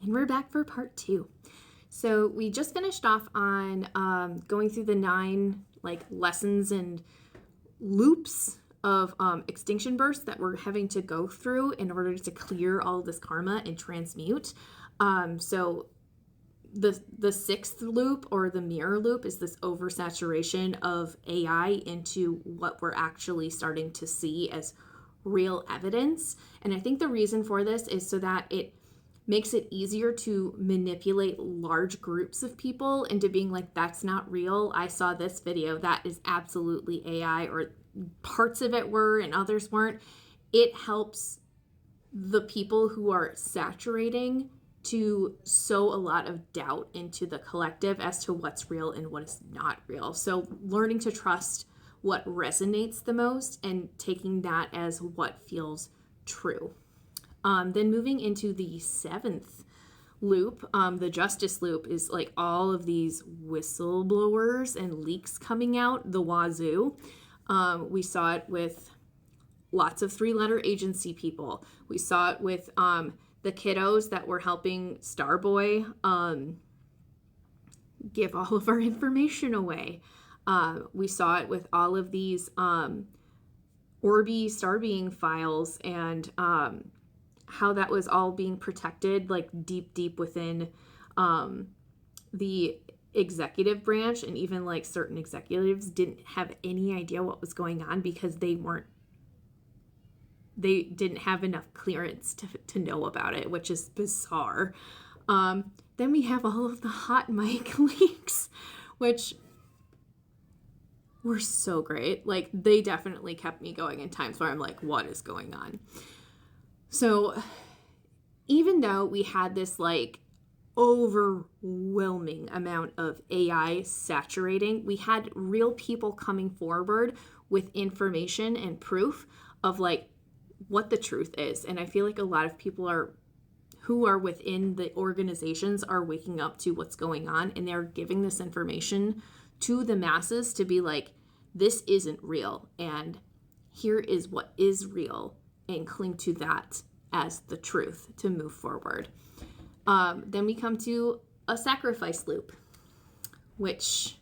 And we're back for part 2. So we just finished off on going through the 9 lessons and loops of extinction bursts that we're having to go through in order to clear all of this karma and transmute. So the 6th loop, or the mirror loop, is this oversaturation of AI into what we're actually starting to see as real evidence. And I think the reason for this is so that it makes it easier to manipulate large groups of people into being like, that's not real. I saw this video. That is absolutely AI, or parts of it were and others weren't. It helps the people who are saturating to sow a lot of doubt into the collective as to what's real and what is not real. So learning to trust what resonates the most and taking that as what feels true. Then moving into the 7th loop, the justice loop, is like all of these whistleblowers and leaks coming out the wazoo. We saw it with lots of 3-letter agency people. We saw it with the kiddos that were helping Starboy give all of our information away. We saw it with all of these Orbi Star Being files and how that was all being protected deep within the executive branch, and even certain executives didn't have any idea what was going on because they didn't have enough clearance to know about it, which is bizarre. Then we have all of the hot mic leaks, which were so great. They definitely kept me going in times where I'm like, what is going on? So even though we had this overwhelming amount of AI saturating, we had real people coming forward with information and proof of what the truth is. And I feel like a lot of people who are within the organizations are waking up to what's going on, and they're giving this information to the masses to be like, this isn't real, and here is what is real, and cling to that as the truth to move forward. Then we come to a sacrifice loop, which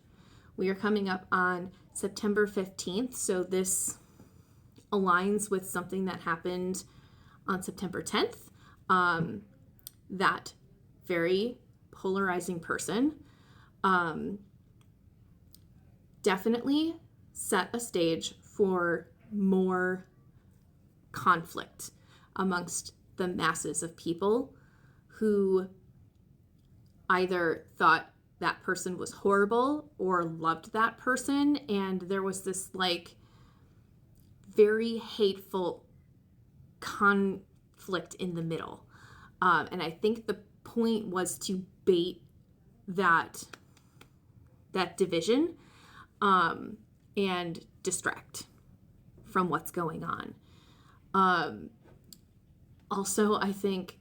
we are coming up on September 15th. So this aligns with something that happened on September 10th. That very polarizing person definitely set a stage for more conflict amongst the masses of people who either thought that person was horrible or loved that person. And there was this very hateful conflict in the middle. And I think the point was to bait that division and distract from what's going on. Also, I think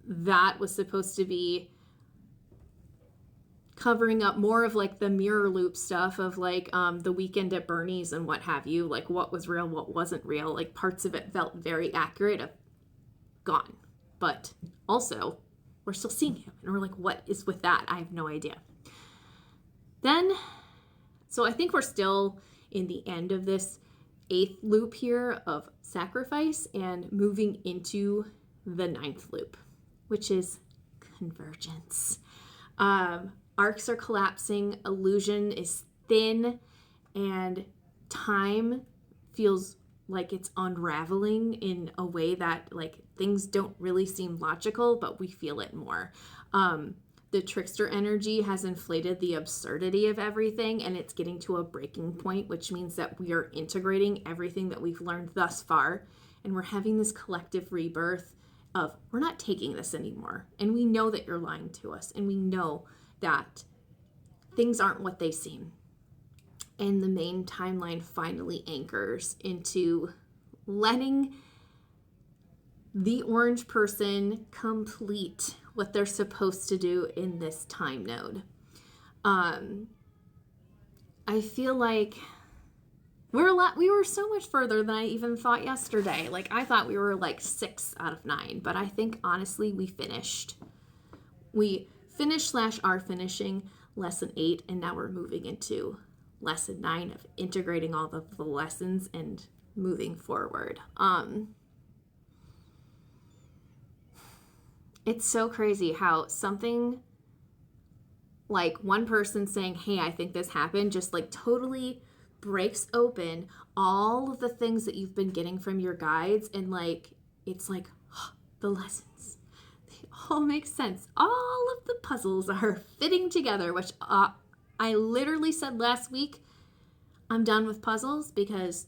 that was supposed to be covering up more of the mirror loop stuff of the weekend at Bernie's and what have you, what was real, what wasn't real. Parts of it felt very accurate, gone. But also, we're still seeing him, and we're what is with that? I have no idea. Then, so I think we're still in the end of this 8th loop here of sacrifice and moving into the 9th loop, which is convergence. Arcs are collapsing, illusion is thin, and time feels like it's unraveling in a way that things don't really seem logical, but we feel it more. The trickster energy has inflated the absurdity of everything, and it's getting to a breaking point, which means that we are integrating everything that we've learned thus far, and we're having this collective rebirth of, we're not taking this anymore, and we know that you're lying to us, and we know that things aren't what they seem. And the main timeline finally anchors into letting the orange person complete what they're supposed to do in this time node. I feel like we were so much further than I even thought yesterday. I thought we were 6 out of 9, but I think honestly we finished we finished / are finishing lesson 8, and now we're moving into lesson 9 of integrating all of the lessons and moving forward. It's so crazy how something like one person saying, hey, I think this happened, just like totally breaks open all of the things that you've been getting from your guides. And like, it's like the lessons, they all make sense. All of the puzzles are fitting together, which I literally said last week, I'm done with puzzles because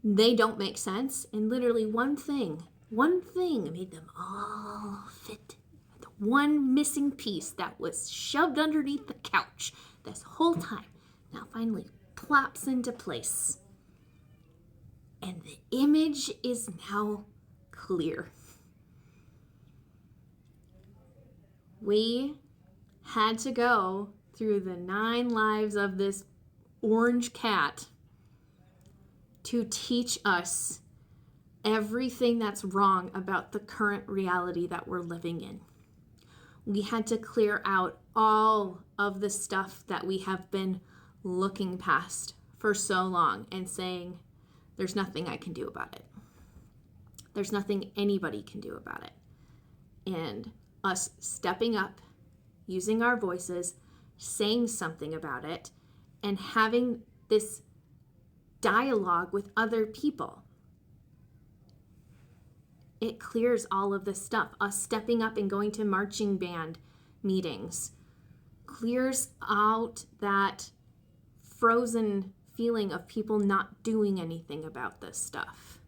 they don't make sense. And literally one thing made them all fit. The one missing piece that was shoved underneath the couch this whole time now finally plops into place. And the image is now clear. We had to go through the 9 lives of this orange cat to teach us everything that's wrong about the current reality that we're living in. We had to clear out all of the stuff that we have been looking past for so long and saying, there's nothing I can do about it. There's nothing anybody can do about it. And us stepping up, using our voices, saying something about it, and having this dialogue with other people. It clears all of this stuff. Us stepping up and going to marching band meetings clears out that frozen feeling of people not doing anything about this stuff.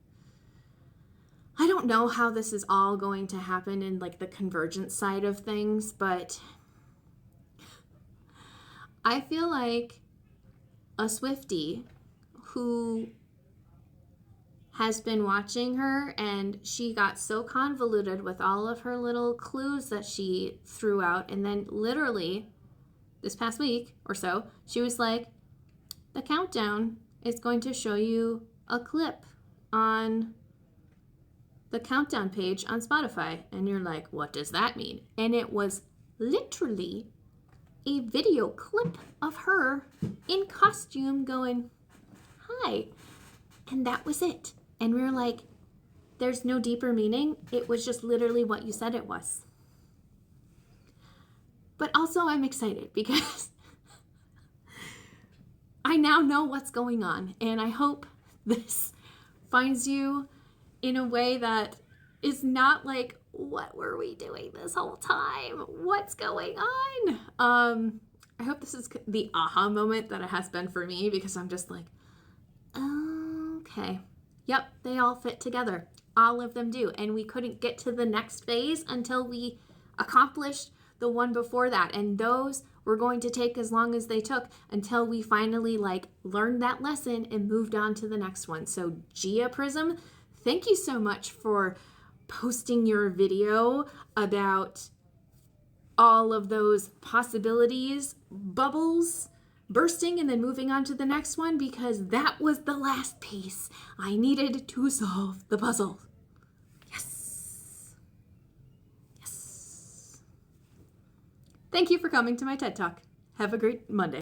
I don't know how this is all going to happen in like the convergence side of things, but I feel like a Swiftie who has been watching her, and she got so convoluted with all of her little clues that she threw out, and then literally this past week or so, she was like, the countdown is going to show you a clip on the countdown page on Spotify. And you're like, what does that mean? And it was literally a video clip of her in costume going, hi. And that was it. And we were like, there's no deeper meaning. It was just literally what you said it was. But also I'm excited because I now know what's going on. And I hope this finds you in a way that is not like, what were we doing this whole time? What's going on? I hope this is the aha moment that it has been for me, because I'm just like, okay. Yep, they all fit together. All of them do. And we couldn't get to the next phase until we accomplished the one before that. And those were going to take as long as they took until we finally learned that lesson and moved on to the next one. So Gia Prism, thank you so much for posting your video about all of those possibilities, bubbles, bursting and then moving on to the next one, because that was the last piece I needed to solve the puzzle. Yes. Yes. Thank you for coming to my TED Talk. Have a great Monday.